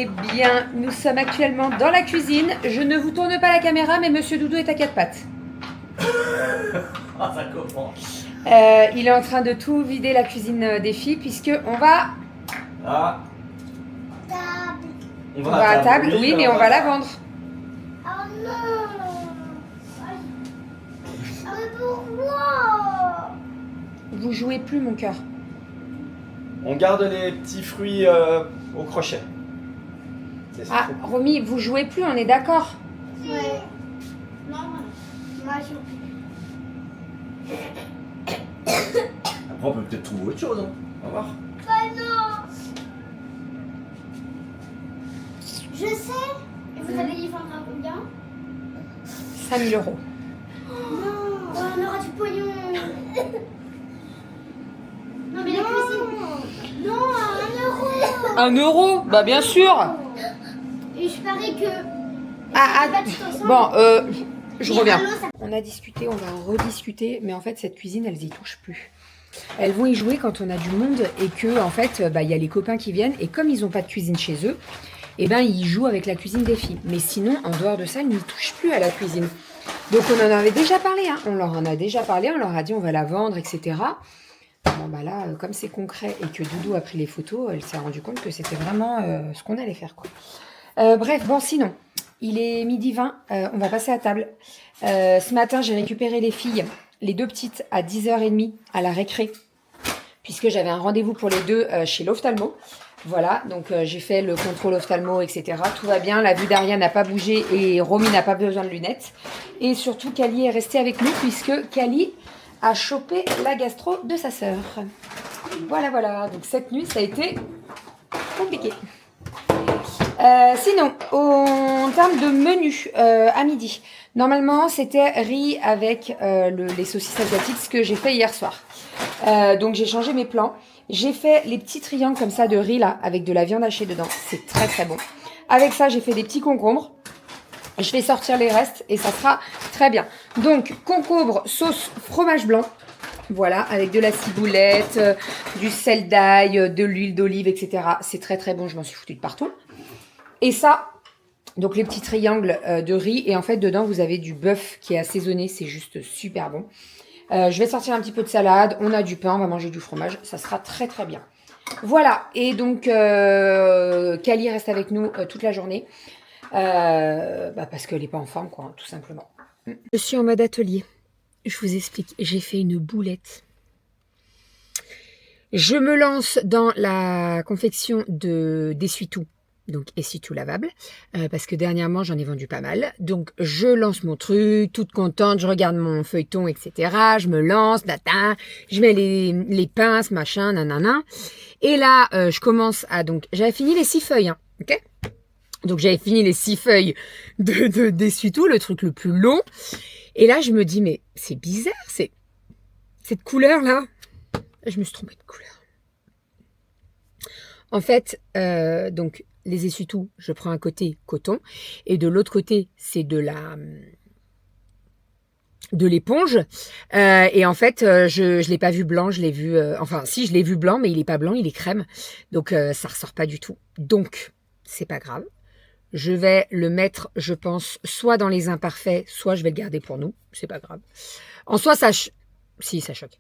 Eh bien, nous sommes actuellement dans la cuisine. Je ne vous tourne pas la caméra, mais Monsieur Doudou est à quatre pattes. Ah, ça commence. Il est en train de tout vider la cuisine des filles, puisque on va... Ah. Table. On va à table, oui, mais on va la vendre. Oh non. Mais pourquoi? Vous jouez plus, mon cœur. On garde les petits fruits au crochet. C'est ça. Ah, Romy, vous jouez plus, on est d'accord? Ouais. Non, moi je... Après, on peut peut-être trouver autre chose. Hein. On va voir. Bah non. Je sais. Et vous allez y vendre à combien? 5 000 €. Non. On aura du pognon. Non mais la cuisine. Non, 1 1 euro. euro? Bah bien sûr. Et je parie que... Bon, je Mais reviens. allô, ça- On a discuté, on va rediscuter, mais en fait, cette cuisine, elles y touchent plus. Elles vont y jouer quand on a du monde et que, en fait, il y a les copains qui viennent et comme ils n'ont pas de cuisine chez eux, eh ben, ils jouent avec la cuisine des filles. Mais sinon, en dehors de ça, ils n'y touchent plus à la cuisine. Donc, on en avait déjà parlé, hein. On leur en a déjà parlé, on leur a dit on va la vendre, etc. Bon, bah là, comme c'est concret et que Doudou a pris les photos, elle s'est rendue compte que c'était vraiment ce qu'on allait faire, quoi. Bref, bon, sinon, il est 12h20, on va passer à table. Ce matin, j'ai récupéré les filles, les deux petites, à 10h30 à la récré, puisque j'avais un rendez-vous pour les deux chez l'ophtalmo. Voilà, donc j'ai fait le contrôle ophtalmo, etc. Tout va bien, la vue d'Aria n'a pas bougé et Romy n'a pas besoin de lunettes. Et surtout, Kali est restée avec nous, puisque Kali a chopé la gastro de sa sœur. Voilà, voilà, donc cette nuit, ça a été compliqué. Sinon, en termes de menu à midi, normalement c'était riz avec les saucisses asiatiques, ce que j'ai fait hier soir. Donc j'ai changé mes plans. J'ai fait les petits triangles comme ça de riz là, avec de la viande hachée dedans. C'est très très bon. Avec ça, j'ai fait des petits concombres. Je vais sortir les restes et ça sera très bien. Donc, concombre, sauce, fromage blanc. Voilà, avec de la ciboulette, du sel d'ail, de l'huile d'olive, etc. C'est très très bon, je m'en suis foutue de partout. Et ça, donc les petits triangles de riz. Et en fait, dedans, vous avez du bœuf qui est assaisonné. C'est juste super bon. Je vais sortir un petit peu de salade. On a du pain, on va manger du fromage. Ça sera très très bien. Voilà, et donc Kali reste avec nous toute la journée. Parce qu'elle n'est pas en forme, quoi, hein, tout simplement. Je suis en mode atelier. Je vous explique. J'ai fait une boulette. Je me lance dans la confection d'essuie-tout. Donc essuie-tout lavable. Parce que dernièrement, j'en ai vendu pas mal. Donc je lance mon truc, toute contente. Je regarde mon feuilleton, etc. Je me lance, je mets les pinces, machin, nanana. Et là, je commence à... Donc j'avais fini les 6 feuilles, hein, ok ? Donc j'avais fini les 6 feuilles d'essuie-tout, le truc le plus long. Et là, je me dis, mais c'est bizarre, cette couleur-là. Je me suis trompée de couleur. En fait, donc les essuie-tout, je prends un côté coton. Et de l'autre côté, c'est de l'éponge. Et en fait, je l'ai pas vu blanc, je l'ai vu... enfin, si, je l'ai vu blanc, mais il est pas blanc, il est crème. Donc, ça ressort pas du tout. Donc, c'est pas grave. Je vais le mettre, je pense, soit dans les imparfaits, soit je vais le garder pour nous. C'est pas grave. En soi, si, ça choque.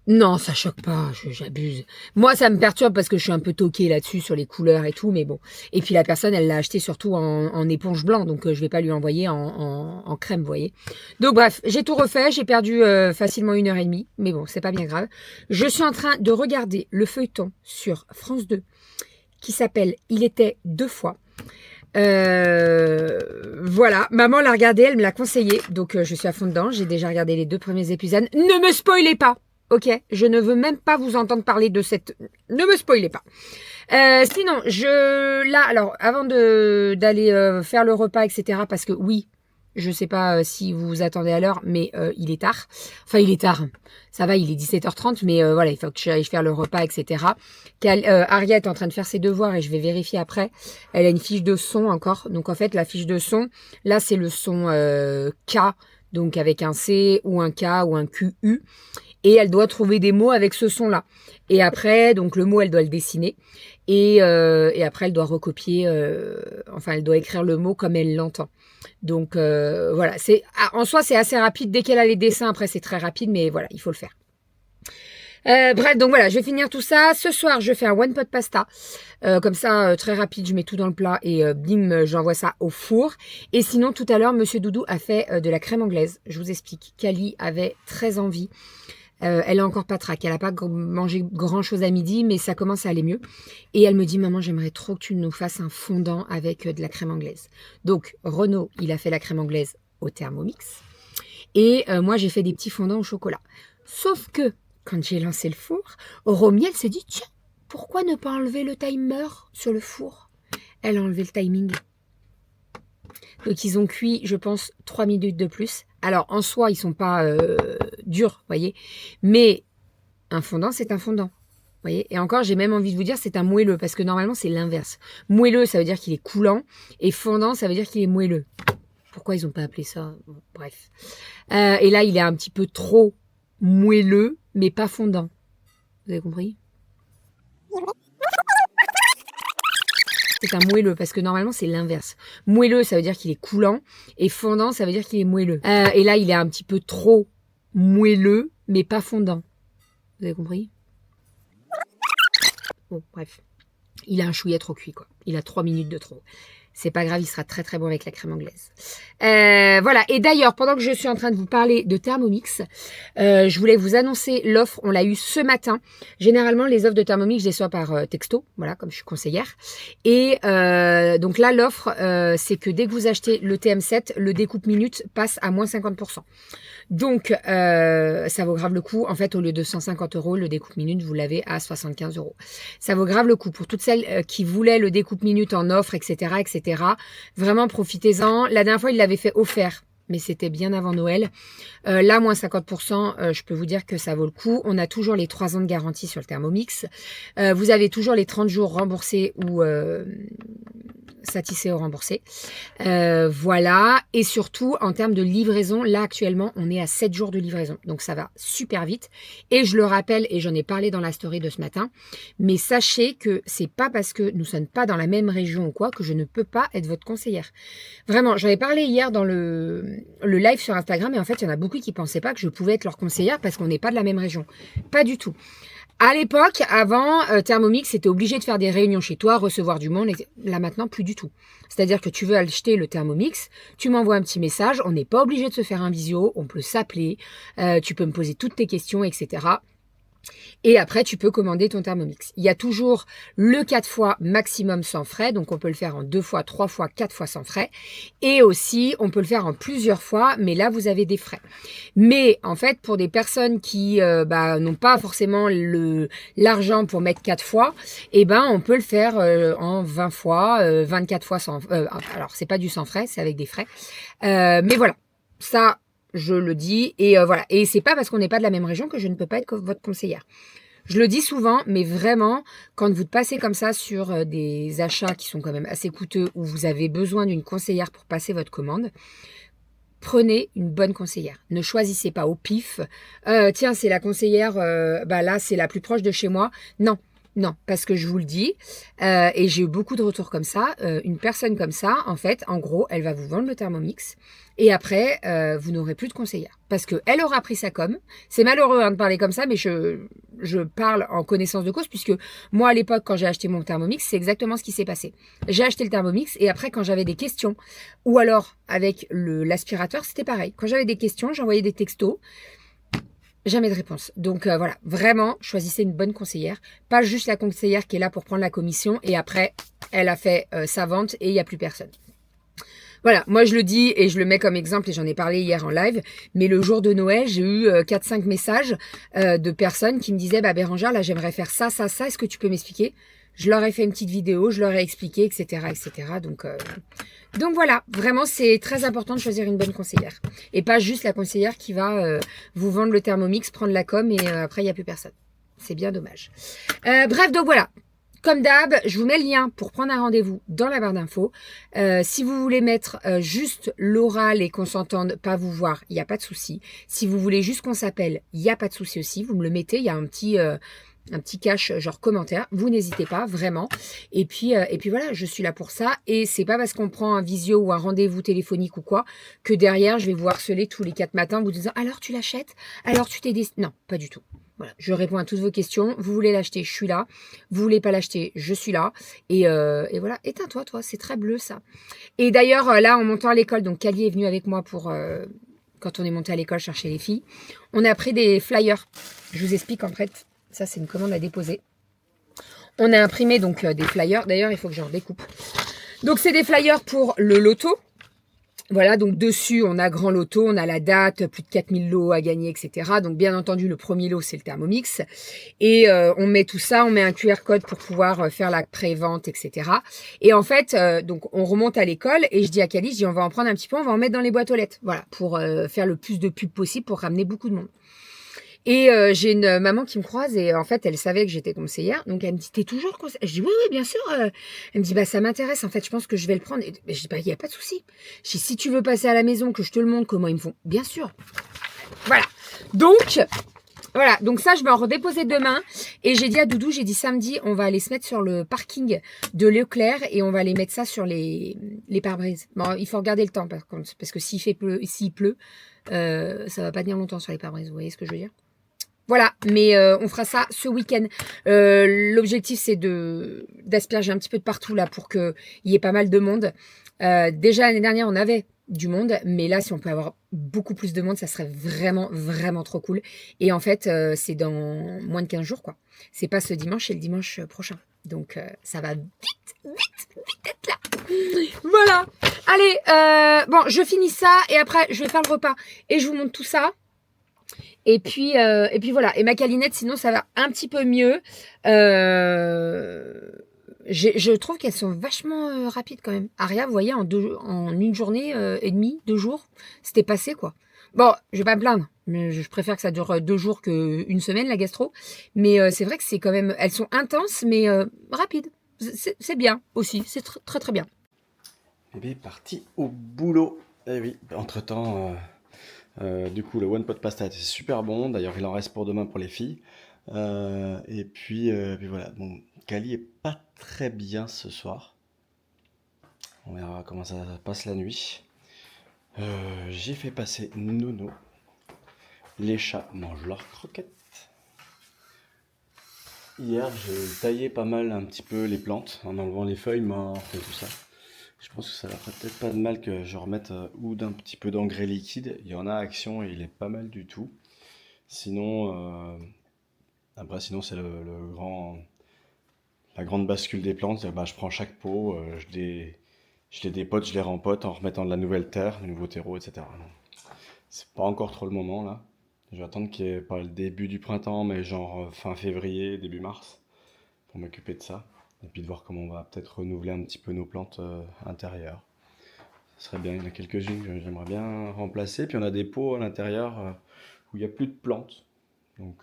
Non, ça choque pas, j'abuse. Moi, ça me perturbe parce que je suis un peu toquée là-dessus sur les couleurs et tout, mais bon. Et puis la personne, elle l'a acheté surtout en éponge blanc, donc je vais pas lui envoyer en crème, vous voyez. Donc bref, j'ai tout refait, j'ai perdu facilement 1h30, mais bon, c'est pas bien grave. Je suis en train de regarder le feuilleton sur France 2 qui s'appelle « Il était 2 fois ». Voilà, maman l'a regardé, elle me l'a conseillé, donc je suis à fond dedans. J'ai déjà regardé les 2 premiers épisodes. Ne me spoilez pas, ok? Je ne veux même pas vous entendre parler de cette... Ne me spoilez pas. Sinon, alors, avant d'aller faire le repas, etc., parce que oui, je sais pas si vous vous attendez à l'heure, mais il est tard. Enfin, il est tard. Ça va, il est 17h30, mais voilà, il faut que j'aille faire le repas, etc. Aria est en train de faire ses devoirs et je vais vérifier après. Elle a une fiche de son encore. Donc, en fait, la fiche de son, là, c'est le son K, donc avec un C ou un K ou un QU. et elle doit trouver des mots avec ce son-là. Et après, donc le mot, elle doit le dessiner. Et après, elle doit recopier, enfin, elle doit écrire le mot comme elle l'entend. Donc voilà, en soi, c'est assez rapide. Dès qu'elle a les dessins, après, c'est très rapide, mais voilà, il faut le faire. Bref, donc voilà, je vais finir tout ça. Ce soir, je fais un one pot pasta. Comme ça, très rapide, je mets tout dans le plat et bim, j'envoie ça au four. Et sinon, tout à l'heure, Monsieur Doudou a fait de la crème anglaise. Je vous explique. Kali avait très envie. Elle a encore pas trac. Elle n'a pas mangé grand chose à midi, mais ça commence à aller mieux. Et elle me dit, maman, j'aimerais trop que tu nous fasses un fondant avec de la crème anglaise. Donc, Renaud, il a fait la crème anglaise au Thermomix. Et moi, j'ai fait des petits fondants au chocolat. Sauf que, quand j'ai lancé le four, Romy, elle s'est dit, tiens, pourquoi ne pas enlever le timer sur le four? Elle a enlevé le timing. Donc, ils ont cuit, je pense, 3 minutes de plus. Alors, en soi, ils sont pas durs, voyez. Mais un fondant, c'est un fondant. Voyez. Et encore, j'ai même envie de vous dire, c'est un moelleux, parce que normalement, c'est l'inverse. Moelleux, ça veut dire qu'il est coulant, et fondant, ça veut dire qu'il est moelleux. Pourquoi ils n'ont pas appelé ça? Bon, bref. Et là, il est un petit peu trop moelleux, mais pas fondant. Vous avez compris? C'est un moelleux, parce que normalement, c'est l'inverse. Moelleux, ça veut dire qu'il est coulant, et fondant, ça veut dire qu'il est moelleux. Et là, il est un petit peu trop moelleux, mais pas fondant. Vous avez compris? Bon, bref. Il a un chouïa trop cuit, quoi. Il a 3 minutes de trop. C'est pas grave, il sera très très bon avec la crème anglaise. Voilà, et d'ailleurs, pendant que je suis en train de vous parler de Thermomix, je voulais vous annoncer l'offre, on l'a eu ce matin. Généralement, les offres de Thermomix, je les reçois par texto, voilà, comme je suis conseillère. Et donc là, l'offre, c'est que dès que vous achetez le TM7, le découpe minute passe à moins 50%. Donc, ça vaut grave le coup. En fait, au lieu de 150 €, le découpe minute, vous l'avez à 75 €. Ça vaut grave le coup pour toutes celles qui voulaient le découpe minute en offre, etc., etc. Vraiment, profitez-en. La dernière fois, il l'avait fait offert, mais c'était bien avant Noël. Là, moins 50%, je peux vous dire que ça vaut le coup. On a toujours les 3 ans de garantie sur le Thermomix. Vous avez toujours les 30 jours remboursés ou satisfait ou remboursé. Voilà. Et surtout, en termes de livraison, là, actuellement, on est à 7 jours de livraison. Donc, ça va super vite. Et je le rappelle, et j'en ai parlé dans la story de ce matin, mais sachez que c'est pas parce que nous sommes pas dans la même région ou quoi que je ne peux pas être votre conseillère. Vraiment, j'en ai parlé hier dans le live sur Instagram, et en fait, il y en a beaucoup qui pensaient pas que je pouvais être leur conseillère parce qu'on n'est pas de la même région. Pas du tout. À l'époque, avant, Thermomix, c'était obligé de faire des réunions chez toi, recevoir du monde. Là, maintenant, plus du tout. C'est-à-dire que tu veux acheter le Thermomix, tu m'envoies un petit message. On n'est pas obligé de se faire un visio. On peut s'appeler. Tu peux me poser toutes tes questions, etc. Et après, tu peux commander ton Thermomix. Il y a toujours le 4 fois maximum sans frais. Donc, on peut le faire en 2 fois, 3 fois, 4 fois sans frais. Et aussi, on peut le faire en plusieurs fois. Mais là, vous avez des frais. Mais en fait, pour des personnes qui n'ont pas forcément l'argent pour mettre 4 fois, eh ben, on peut le faire en 20 fois, 24 fois sans... alors, c'est pas du sans frais, c'est avec des frais. Mais voilà, ça... Je le dis, et voilà. Et c'est pas parce qu'on n'est pas de la même région que je ne peux pas être votre conseillère. Je le dis souvent, mais vraiment, quand vous passez comme ça sur des achats qui sont quand même assez coûteux, où vous avez besoin d'une conseillère pour passer votre commande, prenez une bonne conseillère. Ne choisissez pas au pif. Tiens, c'est la conseillère, là, c'est la plus proche de chez moi. Non. Non, parce que je vous le dis, et j'ai eu beaucoup de retours comme ça, une personne comme ça, en fait, en gros, elle va vous vendre le Thermomix, et après, vous n'aurez plus de conseillère. Parce qu'elle aura pris sa com. C'est malheureux de parler comme ça, mais je parle en connaissance de cause, puisque moi, à l'époque, quand j'ai acheté mon Thermomix, c'est exactement ce qui s'est passé. J'ai acheté le Thermomix, et après, quand j'avais des questions, ou alors avec l'aspirateur, c'était pareil. Quand j'avais des questions, j'envoyais des textos, jamais de réponse. Donc voilà, vraiment, choisissez une bonne conseillère. Pas juste la conseillère qui est là pour prendre la commission et après, elle a fait sa vente et il n'y a plus personne. Voilà, moi je le dis et je le mets comme exemple et j'en ai parlé hier en live, mais le jour de Noël, j'ai eu 4-5 messages de personnes qui me disaient « Bérangère, là j'aimerais faire ça, ça, ça, est-ce que tu peux m'expliquer ?» Je leur ai fait une petite vidéo, je leur ai expliqué, etc. etc. Donc voilà, vraiment c'est très important de choisir une bonne conseillère. Et pas juste la conseillère qui va vous vendre le Thermomix, prendre la com et après il n'y a plus personne. C'est bien dommage. Bref, donc voilà. Comme d'hab, je vous mets le lien pour prendre un rendez-vous dans la barre d'infos. Si vous voulez mettre juste l'oral et qu'on s'entende, pas vous voir, il n'y a pas de souci. Si vous voulez juste qu'on s'appelle, il n'y a pas de souci aussi. Vous me le mettez, il y a un petit cache genre commentaire. Vous n'hésitez pas, vraiment. Et puis voilà, je suis là pour ça. Et c'est pas parce qu'on prend un visio ou un rendez-vous téléphonique ou quoi que derrière, je vais vous harceler tous les 4 matins en vous disant « Alors, tu l'achètes? Alors, tu t'es décidé ?» Non, pas du tout. Voilà, je réponds à toutes vos questions. Vous voulez l'acheter, je suis là. Vous voulez pas l'acheter, je suis là. Et voilà, éteins-toi, toi, c'est très bleu ça. Et d'ailleurs, là, en montant à l'école, donc Cali est venu avec moi pour quand on est monté à l'école chercher les filles. On a pris des flyers. Je vous explique en fait. Ça, c'est une commande à déposer. On a imprimé donc des flyers. D'ailleurs, il faut que j'en découpe. Donc, c'est des flyers pour le loto. Voilà, donc dessus, on a grand loto, on a la date, plus de 4000 lots à gagner, etc. Donc, bien entendu, le premier lot, c'est le Thermomix. Et on met tout ça, on met un QR code pour pouvoir faire la pré-vente, etc. Et en fait, donc on remonte à l'école et je dis à Cali, je dis on va en prendre un petit peu, on va en mettre dans les boîtes aux lettres. Voilà, pour faire le plus de pub possible, pour ramener beaucoup de monde. Et j'ai une maman qui me croise et en fait, elle savait que j'étais conseillère. Donc, elle me dit, t'es toujours conseillère? Je dis, oui, oui, bien sûr. Elle me dit, bah, ça m'intéresse. En fait, je pense que je vais le prendre. Et je dis, bah, il n'y a pas de souci. Je dis, si tu veux passer à la maison, que je te le montre comment ils me font. Bien sûr. Voilà. Donc, voilà. Donc, ça, je vais en redéposer demain. Et j'ai dit à Doudou, j'ai dit samedi, on va aller se mettre sur le parking de Leclerc et on va aller mettre ça sur les pare-brises. Bon, il faut regarder le temps, par contre. Parce que s'il pleut, ça va pas tenir longtemps sur les pare-brises. Vous voyez ce que je veux dire? Voilà, mais on fera ça ce week-end. L'objectif, c'est d'asperger un petit peu de partout là pour qu'il y ait pas mal de monde. Déjà, l'année dernière, on avait du monde, mais là, si on peut avoir beaucoup plus de monde, ça serait vraiment, vraiment trop cool. Et en fait, c'est dans moins de 15 jours, quoi. C'est pas ce dimanche, c'est le dimanche prochain. Donc, ça va vite être là. Voilà. Allez, bon, je finis ça et après, je vais faire le repas. Et je vous montre tout ça. Et puis voilà. Et ma calinette, sinon, ça va un petit peu mieux. Je trouve qu'elles sont vachement rapides quand même. Aria, vous voyez, en une journée et demie, 2 jours, c'était passé, quoi. Bon, je vais pas me plaindre. Mais je préfère que ça dure 2 jours qu'une semaine, la gastro. Mais c'est vrai que c'est quand même... Elles sont intenses, mais rapides. C'est bien aussi. C'est très, très bien. Bébé est parti au boulot. Eh oui, entre-temps... du coup, le One Pot Pasta était super bon. D'ailleurs, il en reste pour demain pour les filles. Et puis voilà. Bon, Cali est pas très bien ce soir. On verra comment ça passe la nuit. J'ai fait passer Nono. Les chats mangent leurs croquettes. Hier, j'ai taillé pas mal un petit peu les plantes en enlevant les feuilles mortes et tout ça. Je pense que ça leur ferait peut-être pas de mal que je remette ou d'un petit peu d'engrais liquide. Il y en a Action et il est pas mal du tout. Sinon, après, sinon c'est la grande bascule des plantes. Bah, je prends chaque pot, je les dépote, je les rempote en remettant de la nouvelle terre, du nouveau terreau, etc. C'est pas encore trop le moment là. Je vais attendre qu'il y ait pas le début du printemps, mais genre fin février, début mars, pour m'occuper de ça. Et puis de voir comment on va peut-être renouveler un petit peu nos plantes intérieures. Ce serait bien, il y en a quelques-unes que j'aimerais bien remplacer. Puis on a des pots à l'intérieur où il n'y a plus de plantes. Donc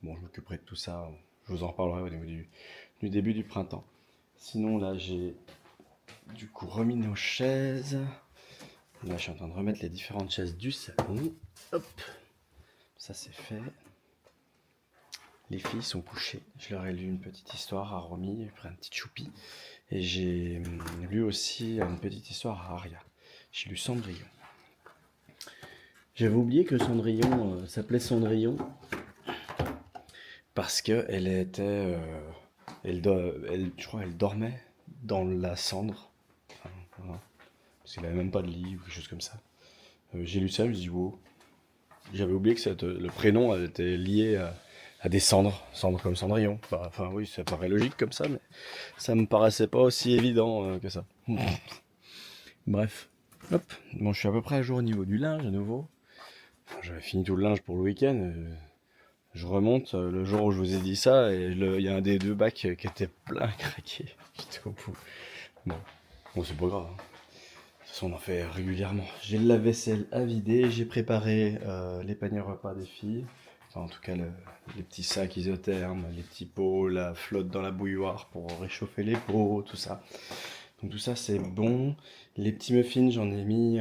bon, je m'occuperai de tout ça. Je vous en reparlerai au niveau du début du printemps. Sinon là, j'ai du coup remis nos chaises. Là, je suis en train de remettre les différentes chaises du salon. Hop, ça c'est fait. Les filles sont couchées. Je leur ai lu une petite histoire à Romy, j'ai pris un petit choupi. Et j'ai lu aussi une petite histoire à Aria. J'ai lu Cendrillon. J'avais oublié que Cendrillon s'appelait Cendrillon parce qu'elle était, je crois, elle dormait dans la cendre. Enfin, voilà. Parce qu'elle n'avait même pas de lit ou quelque chose comme ça. J'ai lu ça, je me suis dit wow. J'avais oublié que le prénom était lié à des cendres comme Cendrillon. Enfin oui, ça paraît logique comme ça, mais ça me paraissait pas aussi évident que ça. Bref, hop, bon, je suis à peu près à jour au niveau du linge à nouveau. Enfin, j'avais fini tout le linge pour le week-end. Je remonte le jour où je vous ai dit ça et il y a un des 2 bacs qui était plein craqué. J'étais au bout. Bon, c'est pas grave. Hein. De toute façon, on en fait régulièrement. J'ai le lave-vaisselle à vider, j'ai préparé les paniers repas des filles. Enfin, en tout cas, les petits sacs isothermes, les petits pots, la flotte dans la bouilloire pour réchauffer les pots, tout ça. Donc tout ça, c'est bon. Les petits muffins, j'en ai mis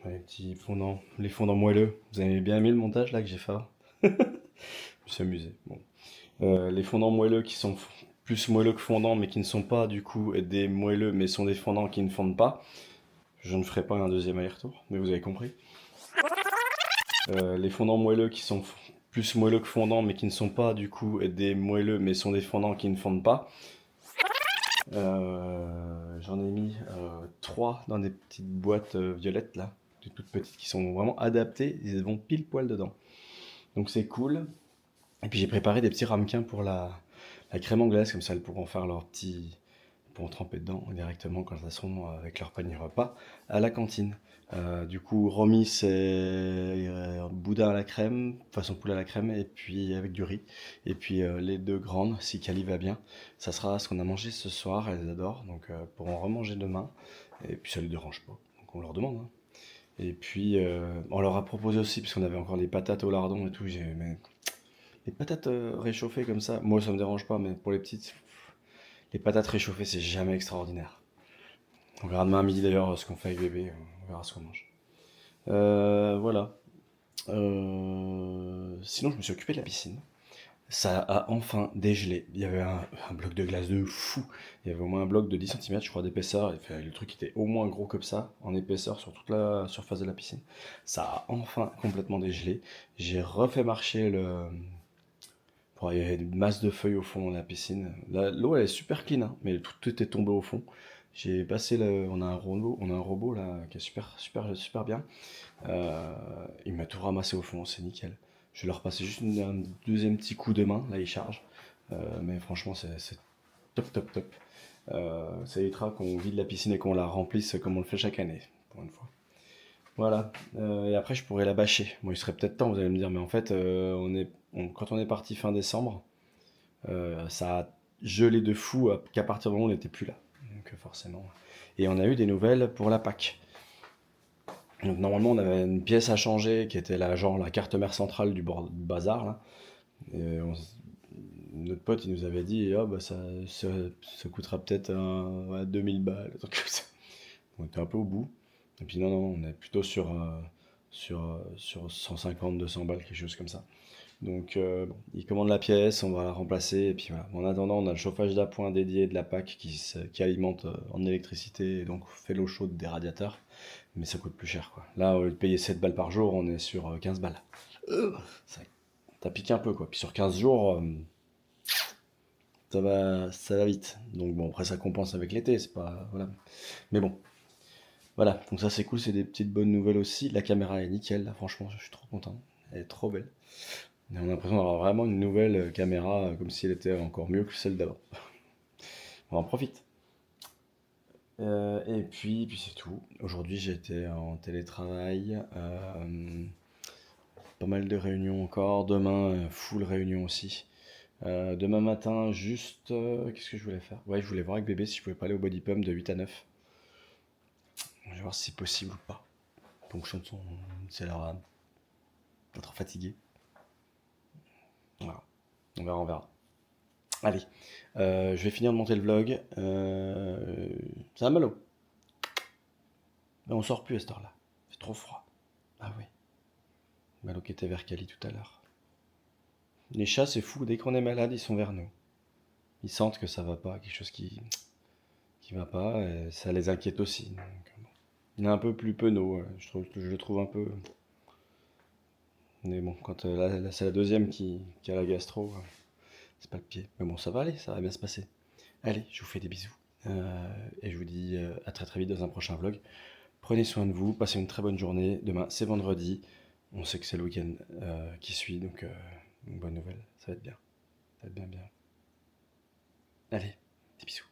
les petits fondants, les fondants moelleux. Vous avez bien aimé le montage là que j'ai fait? Je me suis amusé. Bon. Les fondants moelleux qui sont plus moelleux que fondants, mais qui ne sont pas du coup des moelleux, mais sont des fondants qui ne fondent pas. Je ne ferai pas un deuxième aller-retour, mais vous avez compris. Les fondants moelleux qui sont plus moelleux que fondants, mais qui ne sont pas du coup des moelleux, mais sont des fondants qui ne fondent pas. J'en ai mis 3 dans des petites boîtes violettes là, des toutes petites qui sont vraiment adaptées, ils vont pile poil dedans. Donc c'est cool. Et puis j'ai préparé des petits ramequins pour la crème anglaise, comme ça elles pourront faire leur petit, pour tremper dedans directement quand elles seront avec leur panier repas à la cantine. Du coup, Romy, c'est boudin à la crème, façon poule à la crème, et puis avec du riz. Et puis les 2 grandes, si Cali va bien. Ça sera ce qu'on a mangé ce soir, elles adorent, donc pourront remanger demain. Et puis ça ne les dérange pas, donc on leur demande. Hein. Et puis on leur a proposé aussi, puisqu'on avait encore les patates au lardon et tout, mais les patates réchauffées comme ça, moi ça me dérange pas, mais pour les petites, les patates réchauffées, c'est jamais extraordinaire. On verra demain à midi d'ailleurs ce qu'on fait avec bébé, on verra ce qu'on mange. Voilà. Sinon, je me suis occupé de la piscine. Ça a enfin dégelé. Il y avait un bloc de glace de fou. Il y avait au moins un bloc de 10 cm, je crois, d'épaisseur. Le truc était au moins gros comme ça, en épaisseur, sur toute la surface de la piscine. Ça a enfin complètement dégelé. J'ai refait marcher le. Il y avait une masse de feuilles au fond de la piscine. L'eau elle est super clean, hein, mais tout est tombé au fond. J'ai passé on a un robot là qui est super bien. Il m'a tout ramassé au fond, c'est nickel. Je vais leur passer juste un deuxième petit coup de main, là il charge. Mais franchement c'est top. Ça évitera qu'on vide la piscine et qu'on la remplisse comme on le fait chaque année, pour une fois. Voilà. Et après, je pourrais la bâcher. Bon, il serait peut-être temps, vous allez me dire, mais en fait, quand on est parti fin décembre, ça a gelé de fou qu'à partir du moment où on n'était plus là. Donc, forcément. Et on a eu des nouvelles pour la Pâques. Donc, normalement, on avait une pièce à changer qui était genre la carte mère centrale du bazar. Là. Et notre pote, il nous avait dit, ah, bah, ça coûtera peut-être 2000 balles. Donc, on était un peu au bout. Et puis non, on est plutôt sur 150, 200 balles, quelque chose comme ça. Donc bon, il commande la pièce, on va la remplacer. Et puis voilà. En attendant, on a le chauffage d'appoint dédié de la PAC qui alimente en électricité et donc fait l'eau chaude des radiateurs. Mais ça coûte plus cher, quoi. Là, au lieu de payer 7 balles par jour, on est sur 15 balles. Ça pique un peu, quoi. Puis sur 15 jours, ça va vite. Donc bon, après ça compense avec l'été, c'est pas... Voilà. Mais bon, voilà, donc ça c'est cool, c'est des petites bonnes nouvelles aussi. La caméra est nickel, là, franchement, je suis trop content. Elle est trop belle. Et on a l'impression d'avoir vraiment une nouvelle caméra, comme si elle était encore mieux que celle d'avant. On en profite. Et puis c'est tout. Aujourd'hui j'étais en télétravail. Pas mal de réunions encore. Demain, full réunion aussi. Demain matin, juste. Qu'est-ce que je voulais faire? Ouais, je voulais voir avec bébé si je pouvais pas aller au body pump de 8 à 9. Je vais voir si c'est possible ou pas. En fonction de si elle aura pas trop fatiguée. Voilà. On verra. Allez. Je vais finir de monter le vlog. Ça va Malo? Mais on sort plus à cette heure-là. C'est trop froid. Ah oui. Malo qui était vers Cali tout à l'heure. Les chats, c'est fou. Dès qu'on est malade, ils sont vers nous. Ils sentent que ça va pas. Quelque chose qui va pas. Et ça les inquiète aussi. Donc, bon. Il est un peu plus penaud. Je le trouve un peu... Mais bon, quand là, c'est la deuxième qui a la gastro, c'est pas le pied. Mais bon, ça va aller, ça va bien se passer. Allez, je vous fais des bisous. Et je vous dis à très très vite dans un prochain vlog. Prenez soin de vous, passez une très bonne journée. Demain, c'est vendredi. On sait que c'est le week-end qui suit, donc une bonne nouvelle. Ça va être bien. Ça va être bien. Allez, des bisous.